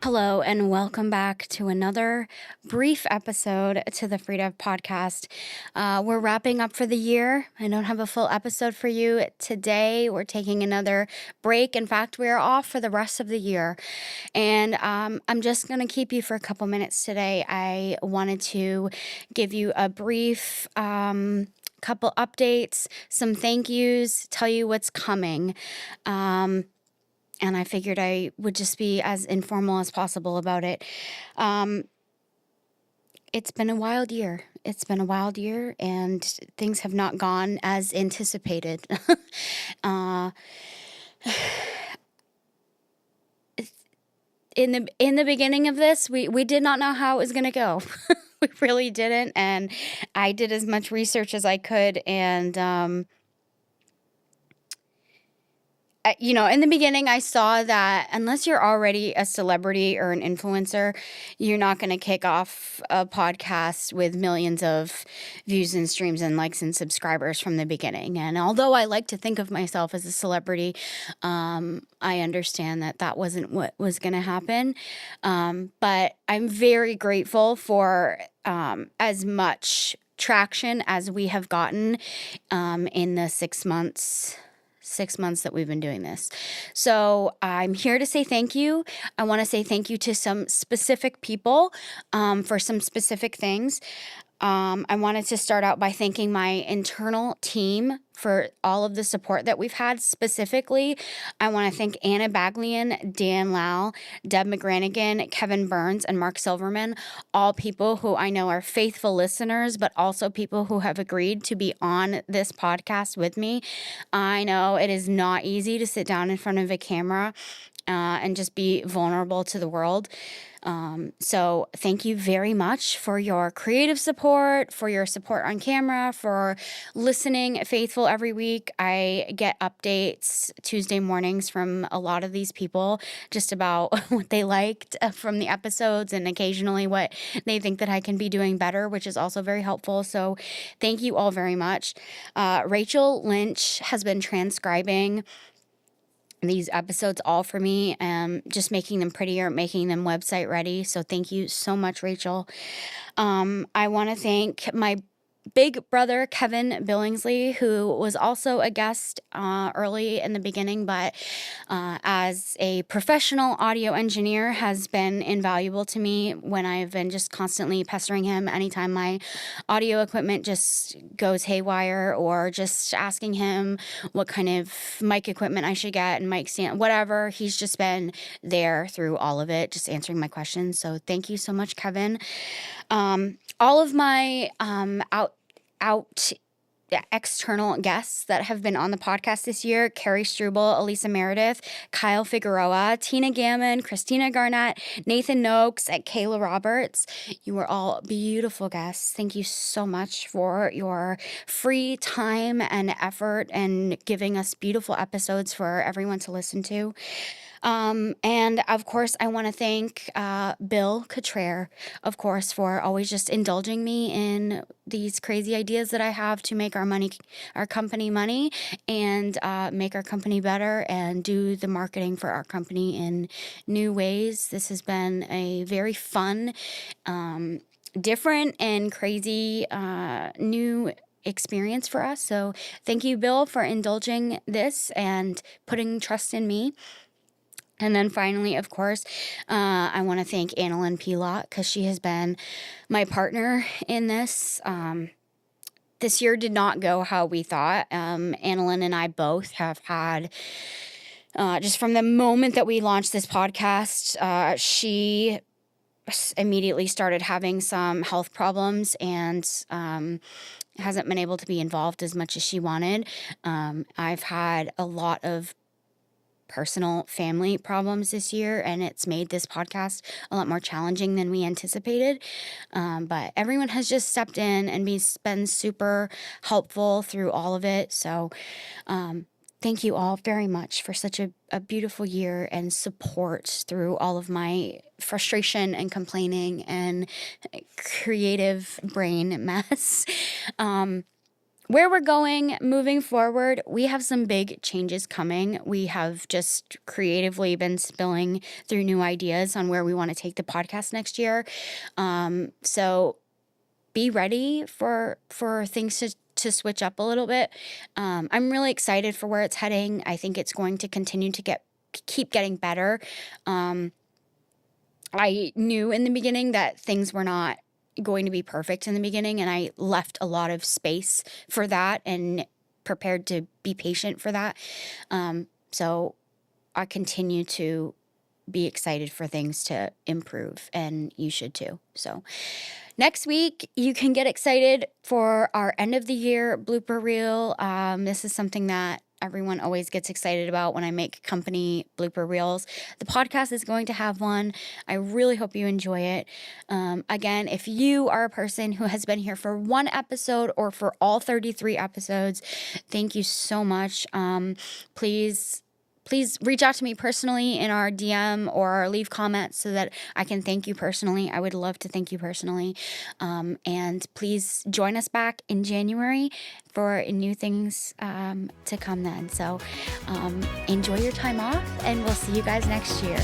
Hello, and welcome back to another brief episode to the FreeDive Podcast. We're wrapping up for the year. I don't have a full episode for you today. We're taking another break. In fact, we are off for the rest of the year. And I'm just going to keep you for a couple minutes today. I wanted to give you a brief couple updates, some thank yous, tell you what's coming. And I figured I would just be as informal as possible about it. It's been a wild year. And things have not gone as anticipated. In the beginning of this, we did not know how it was going to go. We really didn't, and I did as much research as I could, and in the beginning, I saw that unless you're already a celebrity or an influencer, you're not going to kick off a podcast with millions of views and streams and likes and subscribers from the beginning. And although I like to think of myself as a celebrity, I understand that wasn't what was going to happen. But I'm very grateful for as much traction as we have gotten in the 6 months that we've been doing this. So I'm here to say thank you. I want to say thank you to some specific people for some specific things. I wanted to start out by thanking my internal team for all of the support that we've had. Specifically, I want to thank Anna Baglian, Dan Lau, Deb McGranigan, Kevin Burns, and Mark Silverman, all people who I know are faithful listeners, but also people who have agreed to be on this podcast with me. I know it is not easy to sit down in front of a camera and just be vulnerable to the world. So thank you very much for your creative support, for your support on camera, for listening faithful every week. I get updates Tuesday mornings from a lot of these people just about what they liked from the episodes and occasionally what they think that I can be doing better, which is also very helpful. So thank you all very much. Rachel Lynch has been transcribing these episodes all for me, just making them prettier, making them website ready. So thank you so much, Rachel. I want to thank my big brother, Kevin Billingsley, who was also a guest early in the beginning, but as a professional audio engineer has been invaluable to me when I've been just constantly pestering him anytime my audio equipment just goes haywire, or just asking him what kind of mic equipment I should get and mic stand, whatever. He's just been there through all of it, just answering my questions. So thank you so much, Kevin. All of my external guests that have been on the podcast this year: Carrie Struble, Elisa Meredith, Kyle Figueroa, Tina Gammon, Christina Garnett, Nathan Noakes, and Kayla Roberts. You were all beautiful guests. Thank you so much for your free time and effort and giving us beautiful episodes for everyone to listen to. And of course, I want to thank Bill Cottrell, of course, for always just indulging me in these crazy ideas that I have to make our company money, and make our company better and do the marketing for our company in new ways. This has been a very fun, different, and crazy new experience for us. So thank you, Bill, for indulging this and putting trust in me. And then finally, of course, I want to thank Annalyn Pilot, because she has been my partner in this. This year did not go how we thought. Annalyn and I both have had, just from the moment that we launched this podcast, she immediately started having some health problems and hasn't been able to be involved as much as she wanted. I've had a lot of personal family problems this year, and it's made this podcast a lot more challenging than we anticipated. But everyone has just stepped in and been super helpful through all of it. So thank you all very much for such a beautiful year and support through all of my frustration and complaining and creative brain mess. where we're going moving forward, we have some big changes coming. We have just creatively been spilling through new ideas on where we want to take the podcast next year. So be ready for things to switch up a little bit. I'm really excited for where it's heading. I think it's going to continue to keep getting better. I knew in the beginning that things were not going to be perfect in the beginning, and I left a lot of space for that and prepared to be patient for that. So I continue to be excited for things to improve, and you should too. So next week, you can get excited for our end of the year blooper reel. This is something that everyone always gets excited about when I make company blooper reels. The podcast is going to have one. I really hope you enjoy it. Again, if you are a person who has been here for one episode or for all 33 episodes, thank you so much. Please reach out to me personally in our DM or leave comments so that I can thank you personally. I would love to thank you personally. And please join us back in January for new things to come then. So enjoy your time off, and we'll see you guys next year.